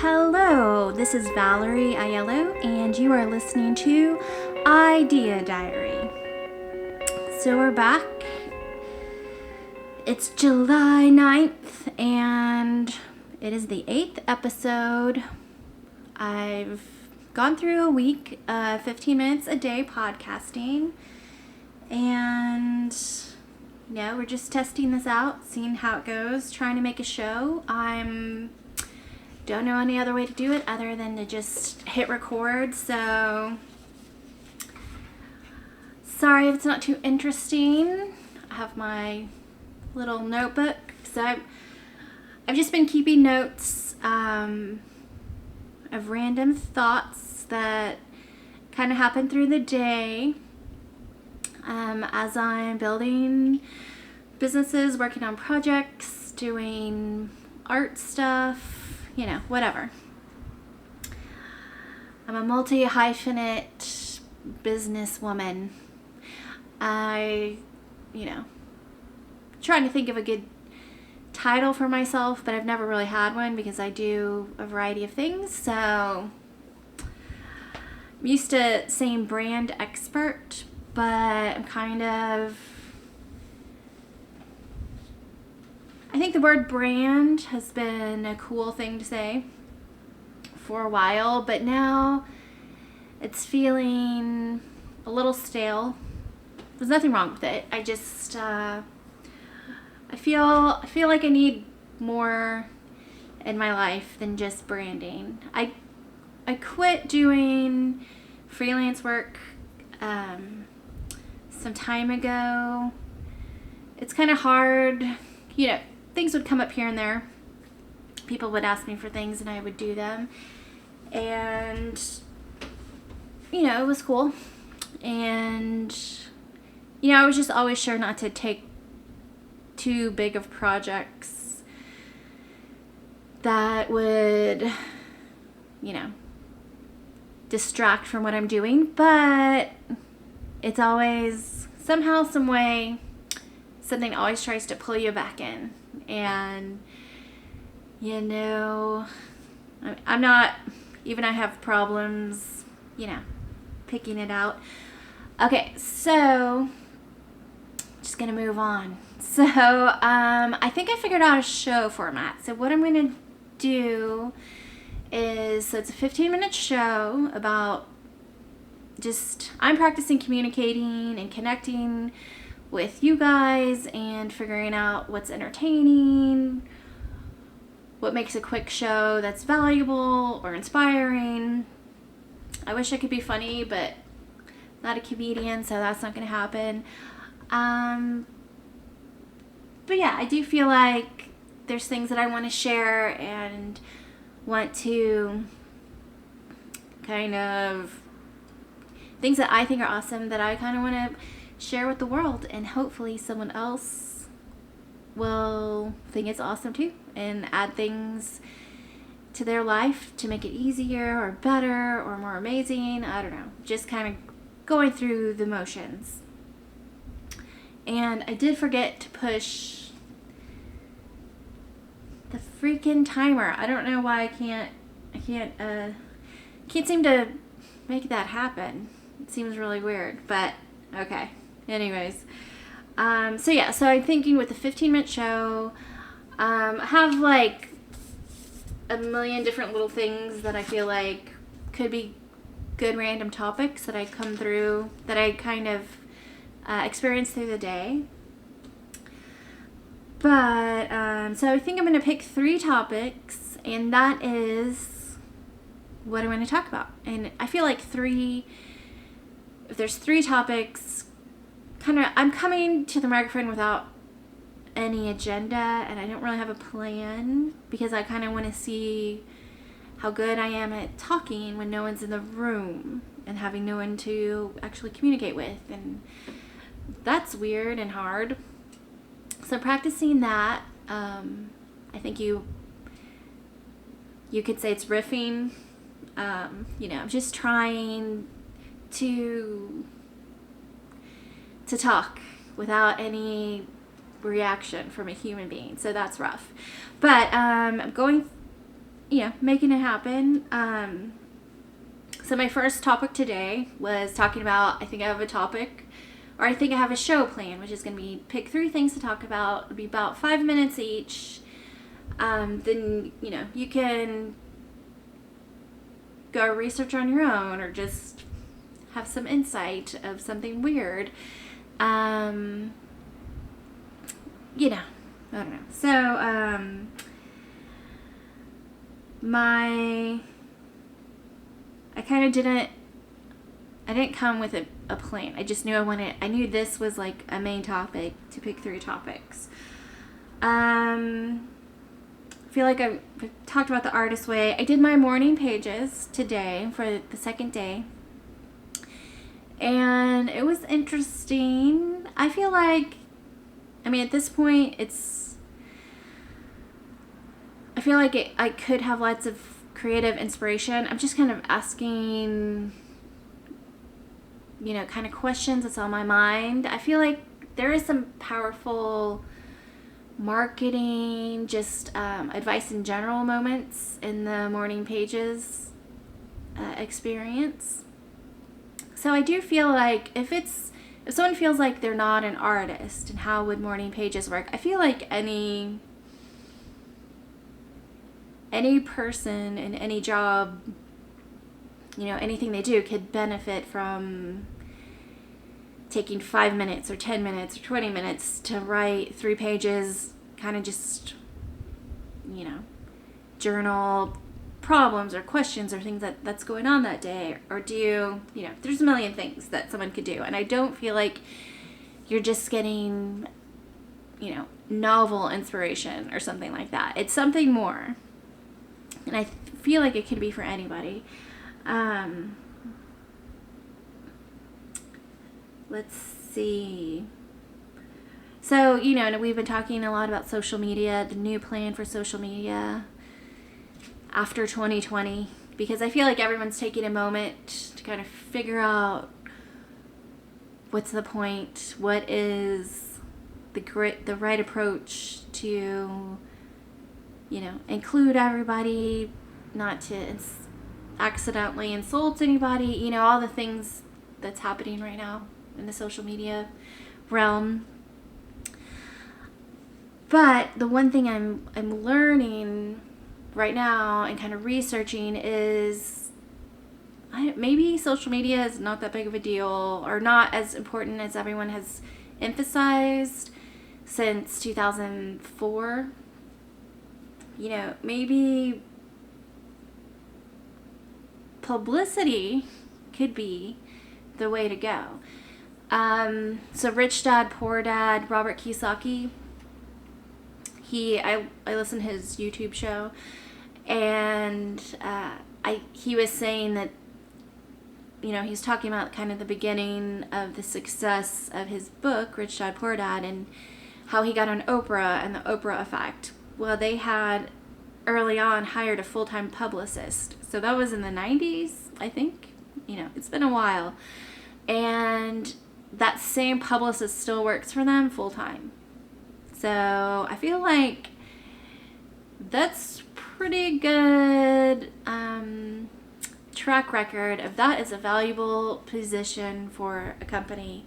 Hello, this is Valerie Aiello, and you are listening to Idea Diary. So we're back. It's July 9th, and it is the 8th episode. I've gone through a week of 15 minutes a day podcasting, and we're just testing this out, seeing how it goes, trying to make a show. Don't know any other way to do it other than to just hit record, so sorry if it's not too interesting. I have my little notebook, so I've just been keeping notes of random thoughts that kind of happen through the day as I'm building businesses, working on projects, doing art stuff, whatever. I'm a multi-hyphenate businesswoman. Trying to think of a good title for myself, but I've never really had one because I do a variety of things. So I'm used to saying brand expert, but I think the word brand has been a cool thing to say for a while, but now it's feeling a little stale. There's nothing wrong with it. I just I feel like I need more in my life than just branding. I quit doing freelance work some time ago. It's kind of hard, things would come up here and there. People would ask me for things and I would do them. And, it was cool. And, I was just always sure not to take too big of projects that would, distract from what I'm doing. But it's always, somehow, some way, something always tries to pull you back in. And, I'm not, even I have problems, picking it out. Okay, so, just gonna move on. So, I think I figured out a show format. So what I'm gonna do is, it's a 15-minute show about I'm practicing communicating and connecting with you guys and figuring out what's entertaining, what makes a quick show that's valuable or inspiring. I wish I could be funny, but I'm not a comedian, so that's not going to happen. But yeah, I do feel like there's things that I want to share and want to kind of, things that I think are awesome that I kind of want to share with the world, and hopefully someone else will think it's awesome too and add things to their life to make it easier or better or more amazing. I don't know, just kind of going through the motions. And I did forget to push the freaking timer. I don't know why I can't seem to make that happen. It seems really weird, but okay. Anyways, so I'm thinking with the 15-minute show, I have like a million different little things that I feel like could be good random topics that I come through, that I kind of experience through the day. But, so I think I'm going to pick 3 topics, and that is what I'm going to talk about. And I feel like if there's 3 topics, I'm coming to the microphone without any agenda, and I don't really have a plan because I kind of want to see how good I am at talking when no one's in the room and having no one to actually communicate with, and that's weird and hard. So practicing that, I think you could say it's riffing. I'm just trying to talk without any reaction from a human being, so that's rough. But I'm going making it happen. So my first topic today was talking about, I think I have a show plan, which is going to be pick 3 things to talk about. It'll be about 5 minutes each. Then, you can go research on your own or just have some insight of something weird. I don't know. So, I didn't come with a plan. I just knew I knew this was like a main topic to pick 3 topics. I feel like I've talked about the artist way. I did my morning pages today for the second day. And it was interesting. I feel like, at this point, I feel like I could have lots of creative inspiration. I'm just kind of asking, kind of questions that's on my mind. I feel like there is some powerful marketing, just advice in general moments in the morning pages experience. So I do feel like if someone feels like they're not an artist, and how would morning pages work? I feel like any person in any job, anything they do could benefit from taking 5 minutes or 10 minutes or 20 minutes to write 3 pages, kind of just, journal problems or questions or things that's going on that day, or there's a million things that someone could do. And I don't feel like you're just getting, novel inspiration or something like that. It's something more. And I feel like it could be for anybody. Let's see. So, we've been talking a lot about social media, the new plan for social media after 2020, because I feel like everyone's taking a moment to kind of figure out what's the point, what is the right approach to, include everybody, not to accidentally insult anybody, all the things that's happening right now in the social media realm. But the one thing I'm learning right now and kind of researching is maybe social media is not that big of a deal, or not as important as everyone has emphasized since 2004. Maybe publicity could be the way to go. So Rich Dad, Poor Dad, Robert Kiyosaki, I listened to his YouTube show, and he was saying that, he's talking about kind of the beginning of the success of his book, Rich Dad, Poor Dad, and how he got on Oprah and the Oprah effect. Well, they had early on hired a full-time publicist. So that was in the 90s, I think. It's been a while. And that same publicist still works for them full-time. So I feel like that's pretty good track record of that is a valuable position for a company.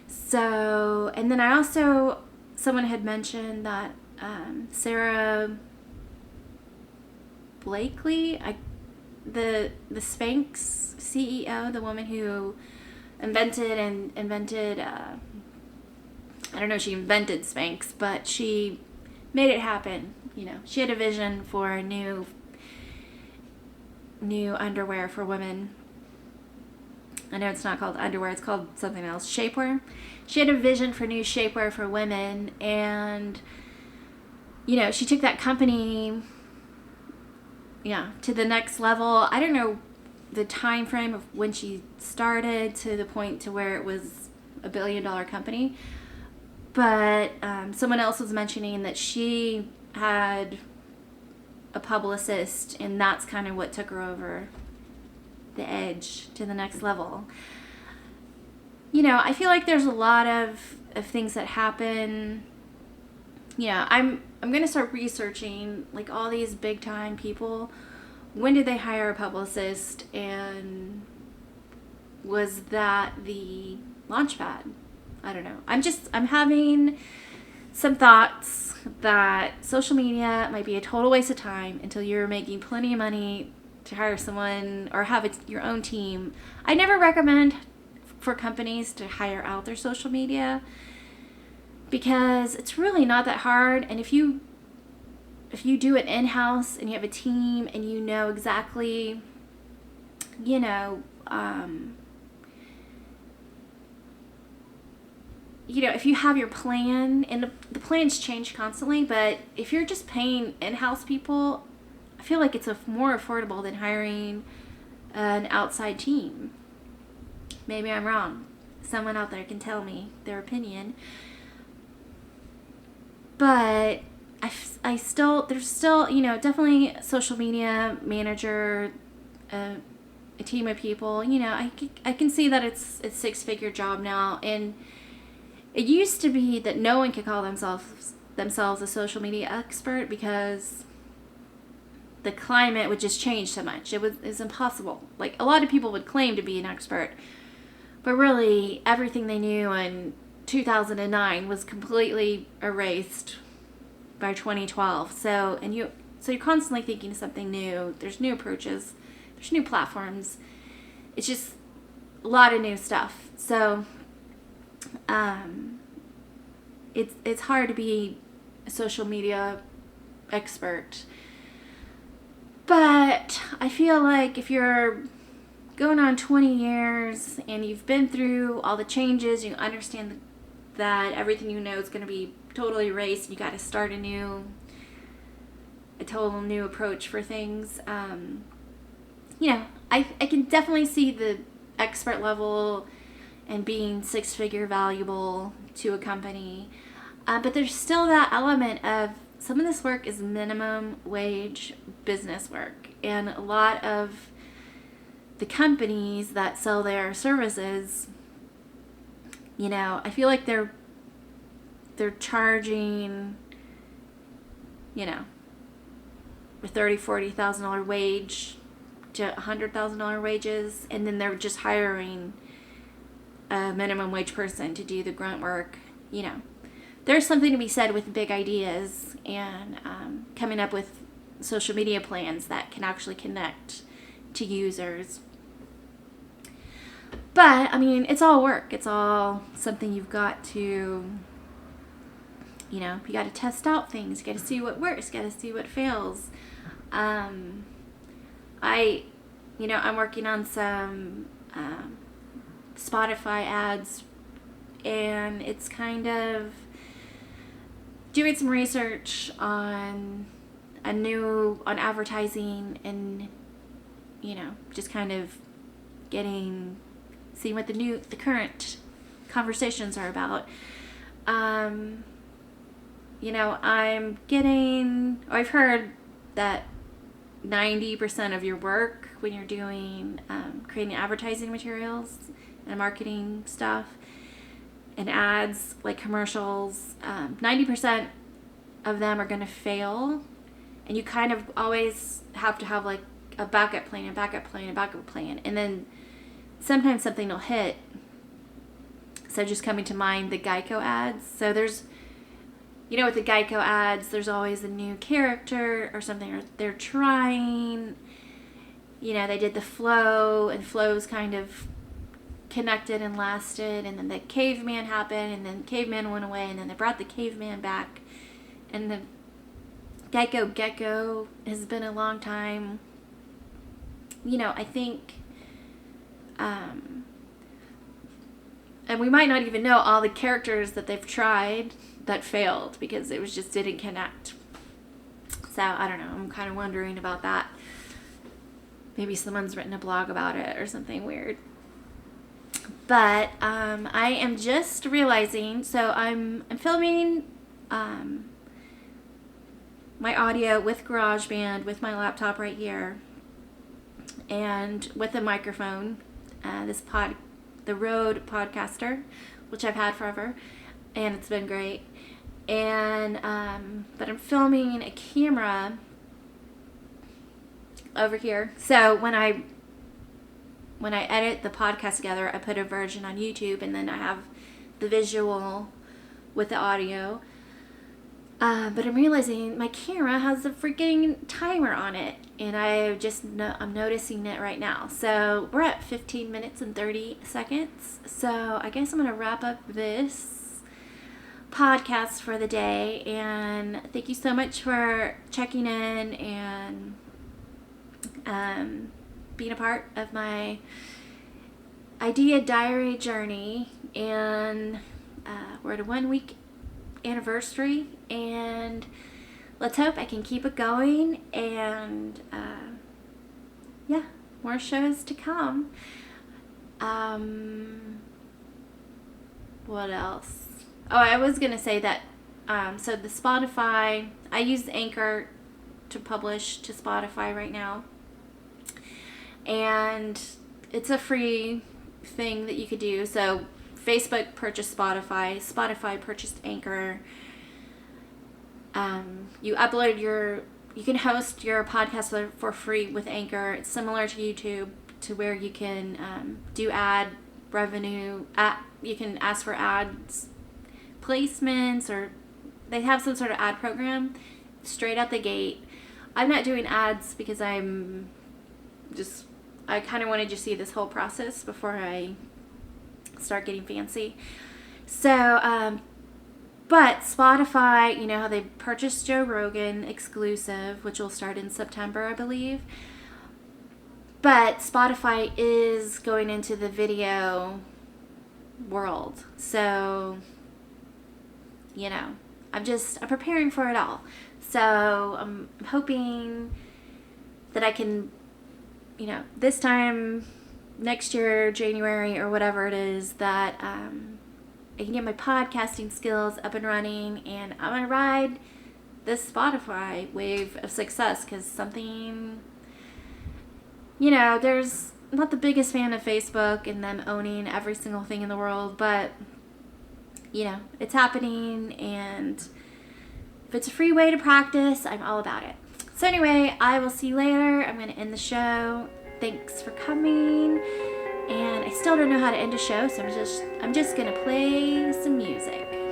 So, and then someone had mentioned that Sarah Blakely, the Spanx CEO, the woman who invented I don't know if she invented Spanx, but she made it happen. She had a vision for new underwear for women. I know it's not called underwear, it's called something else, shapewear. She had a vision for new shapewear for women, and she took that company to the next level. I don't know the time frame of when she started to the point to where it was $1 billion company, but someone else was mentioning that she had a publicist, and that's kind of what took her over the edge to the next level. I feel like there's a lot of things that happen. I'm I'm going to start researching like all these big time people. When did they hire a publicist, and was that the launch pad? I don't know. I'm having some thoughts that social media might be a total waste of time until you're making plenty of money to hire someone or have your own team. I never recommend for companies to hire out their social media because it's really not that hard. And if you do it in-house and you have a team and you know exactly, if you have your plan, and the plans change constantly, but if you're just paying in-house people, I feel like it's more affordable than hiring an outside team. Maybe I'm wrong. Someone out there can tell me their opinion. But there's still, definitely a social media manager, a team of people. I can see that it's a 6-figure job now, and it used to be that no one could call themselves a social media expert because the climate would just change so much. It's impossible. Like, a lot of people would claim to be an expert, but really everything they knew in 2009 was completely erased by 2012. So you're constantly thinking of something new. There's new approaches. There's new platforms. It's just a lot of new stuff. So it's hard to be a social media expert. But I feel like if you're going on 20 years and you've been through all the changes, you understand that everything you know is going to be totally erased, you got to start a total new approach for things. I can definitely see the expert level and being 6-figure valuable to a company. But there's still that element of some of this work is minimum wage business work. And a lot of the companies that sell their services, I feel like they're charging, a $30,000, $40,000 wage to $100,000 wages, and then they're just hiring a minimum wage person to do the grunt work. There's something to be said with big ideas and coming up with social media plans that can actually connect to users. But it's all work. It's all something you've got to, you got to test out things. You got to see what works. You got to see what fails. I'm working on some Spotify ads, and it's kind of doing some research on advertising, and just kind of seeing what the current conversations are about. I've heard that 90% of your work when you're doing creating advertising materials and marketing stuff and ads, like commercials, 90% of them are going to fail, and you kind of always have to have like a backup plan, and then sometimes something will hit. So just coming to mind the Geico ads. So there's, with the Geico ads, there's always a new character or something they're trying. They did the flow, and flow's kind of connected and lasted, and then the caveman happened, and then caveman went away, and then they brought the caveman back, and the Gecko has been a long time. I think, and we might not even know all the characters that they've tried that failed because it was just didn't connect. So I don't know. I'm kind of wondering about that. Maybe someone's written a blog about it or something weird. But I am just realizing. So I'm filming my audio with GarageBand with my laptop right here, and with a microphone. The Rode Podcaster, which I've had forever, and it's been great. and but I'm filming a camera over here. So when I edit the podcast together, I put a version on YouTube, and then I have the visual with the audio. But I'm realizing my camera has a freaking timer on it, and I'm noticing it right now. So we're at 15 minutes and 30 seconds. So I guess I'm going to wrap up this podcast for the day, and thank you so much for checking in and being a part of my idea diary journey. And we're at a 1 week anniversary, and let's hope I can keep it going, and yeah, more shows to come. What else? Oh, I was gonna say that so the Spotify, I use Anchor to publish to Spotify right now, and it's a free thing that you could do. So Facebook purchased Spotify, Spotify purchased Anchor. You can host your podcast for free with Anchor. It's similar to YouTube, to where you can do ad revenue. You can ask for ads placements, or they have some sort of ad program straight out the gate. I'm not doing ads because I kind of wanted to see this whole process before I start getting fancy. So, but Spotify, you know how they purchased Joe Rogan exclusive, which will start in September, I believe. But Spotify is going into the video world. So, you know, I'm preparing for it all. So I'm hoping that I can, you know, this time next year, January or whatever it is, that I can get my podcasting skills up and running, and I'm going to ride this Spotify wave of success, because something, you know, there's not the biggest fan of Facebook and them owning every single thing in the world, but, you know, it's happening, and if it's a free way to practice, I'm all about it. So anyway, I will see you later. I'm going to end the show. Thanks for coming. And I still don't know how to end a show, so I'm just going to play some music.